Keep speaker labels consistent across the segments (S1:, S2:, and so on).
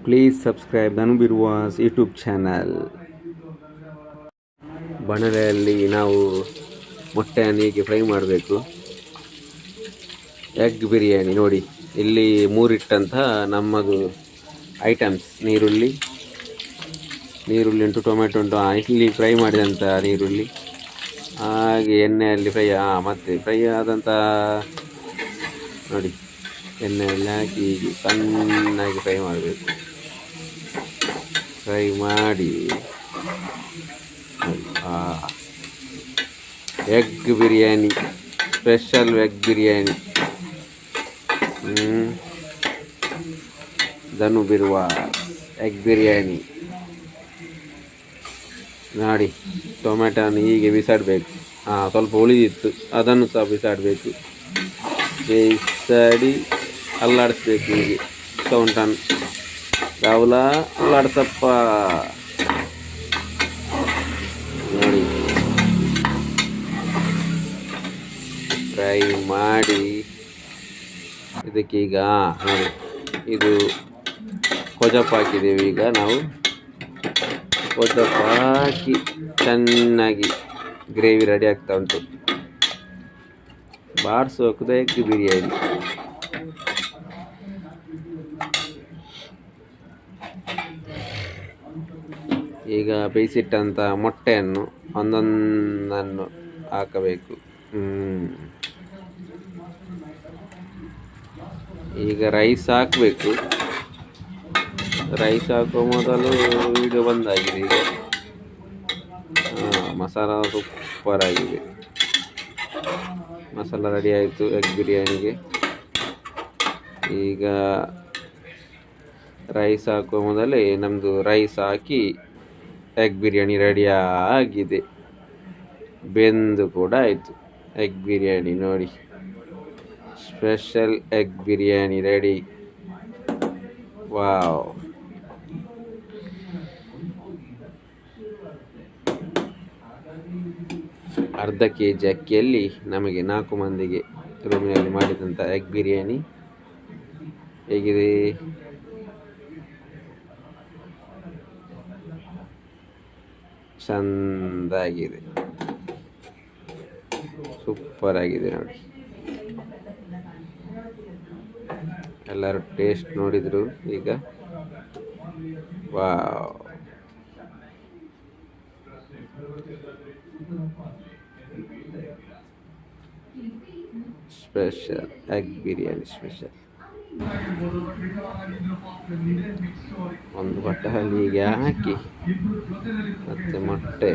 S1: Please subscribe Dhanu Biruva's YouTube channel. ಬಾಣಲೆಯಲ್ಲಿ ನಾವು ಮೊಟ್ಟೆಯನ್ನು ಹೀಗೆ ಫ್ರೈ ಮಾಡಬೇಕು. ಎಗ್ ಬಿರಿಯಾನಿ ನೋಡಿ, ಇಲ್ಲಿ ಮೂರಿಟ್ಟಂತಹ ನಮ್ಮದು ಐಟಮ್ಸ್ ನೀರುಳ್ಳಿ ಉಂಟು, ಟೊಮೆಟೊ ಉಂಟು, ಇಲ್ಲಿ ಫ್ರೈ ಮಾಡಿದಂಥ ನೀರುಳ್ಳಿ, ಹಾಗೆ ಎಣ್ಣೆಯಲ್ಲಿ ಫ್ರೈ ಮತ್ತು ಫ್ರೈ ಆದಂಥ ನೋಡಿ, ಎಣ್ಣೆಯಲ್ಲಿ ಹಾಕಿ ಹೀಗೆ ಸಣ್ಣಾಗಿ ಫ್ರೈ ಮಾಡಬೇಕು. ಫ್ರೈ ಮಾಡಿ egg biryani, special egg biryani, Dhanu Biruva egg biryani ನೋಡಿ. ಟೊಮೆಟೊನ ಹೀಗೆ ಬಿಸಾಡಬೇಕು. ಸ್ವಲ್ಪ ಉಳಿದಿತ್ತು, ಅದನ್ನು ಸಹ ಬಿಸಾಡಬೇಕು. ಬೇಯಿಸಾಡಿ ಅಲ್ಲಾಡಿಸ್ಬೇಕು ಹೀಗೆ ಸೌಂಟನ್ನು. ರಾಹುಲ ಅಲ್ಲಾಡ್ಸಪ್ಪ ನೋಡಿ. ಫ್ರೈ ಮಾಡಿ ಇದಕ್ಕೀಗ ನೋಡಿ, ಇದು ಕೊಜಪ್ಪ ಹಾಕಿದ್ದೇವೆ. ಈಗ ನಾವು ಕೊಜಪ್ಪ ಹಾಕಿ ಚೆನ್ನಾಗಿ ಗ್ರೇವಿ ರೆಡಿ ಆಗ್ತಾ ಉಂಟು. ಬಾಡಿಸೋಕದ ಎಗ್ ಬಿರಿಯಾನಿ. ಈಗ ಬೇಯಿಸಿಟ್ಟಂಥ ಮೊಟ್ಟೆಯನ್ನು ಒಂದೊಂದನ್ನು ಹಾಕಬೇಕು. ಈಗ ರೈಸ್ ಹಾಕಬೇಕು. ರೈಸ್ ಹಾಕುವ ಮೊದಲು ವಿಡಿಯೋ ಬಂದಾಗಿದೆ. ಈಗ ಮಸಾಲ ಸೂಪರ್ ಆಗಿದೆ. ಮಸಾಲ ರೆಡಿ ಆಯಿತು ಎಗ್ ಬಿರಿಯಾನಿಗೆ. ಈಗ ರೈಸ್ ಹಾಕುವ ಮೊದಲೇ ನಮ್ಮದು ರೈಸ್ ಹಾಕಿ ಎಗ್ ಬಿರಿಯಾನಿ ರೆಡಿ ಆಗಿದೆ. ಬೆಂದು ಕೂಡ ಆಯಿತು ಎಗ್ ಬಿರಿಯಾನಿ ನೋಡಿ. Special egg biryani ready. Wow, ಅರ್ಧ kg ಅಕ್ಕಿಯಲ್ಲಿ ನಮಗೆ 4 ಮಂದಿಗೆ ರೂಮಿನಲ್ಲಿ ಮಾಡಿದಂಥ ಎಗ್ ಬಿರಿಯಾನಿ ಹೇಗಿದೆ? ಚಂದಾಗಿದೆ, ಸೂಪರ್ ಆಗಿದೆ ನೋಡಿ. ಎಲ್ಲರೂ ಟೇಸ್ಟ್ ನೋಡಿದರು. ಈಗ wow, special egg biryani special. ಒಂದು ಬಟ್ಟಲಲ್ಲಿ ಹೀಗೆ ಹಾಕಿ ಮತ್ತು ಮೊಟ್ಟೆ,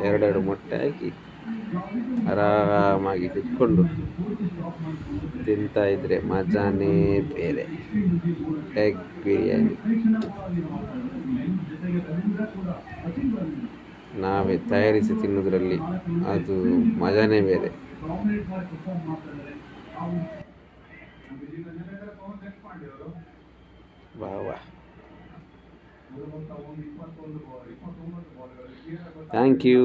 S1: 2 ಮೊಟ್ಟೆ ಹಾಕಿ ಆರಾಮಾಗಿ ಕುತ್ಕೊಂಡು ತಿಂತಾ ಇದ್ರೆ ಮಜಾನೇ ಬೇರೆ. ಎಗ್ ಬಿರಿಯಾನಿ ನಾವೇ ತಯಾರಿಸಿ ತಿನ್ನೋದ್ರಲ್ಲಿ ಅದು ಮಜಾನೇ ಬೇರೆ. ವಾಹ್, ಥ್ಯಾಂಕ್ ಯು.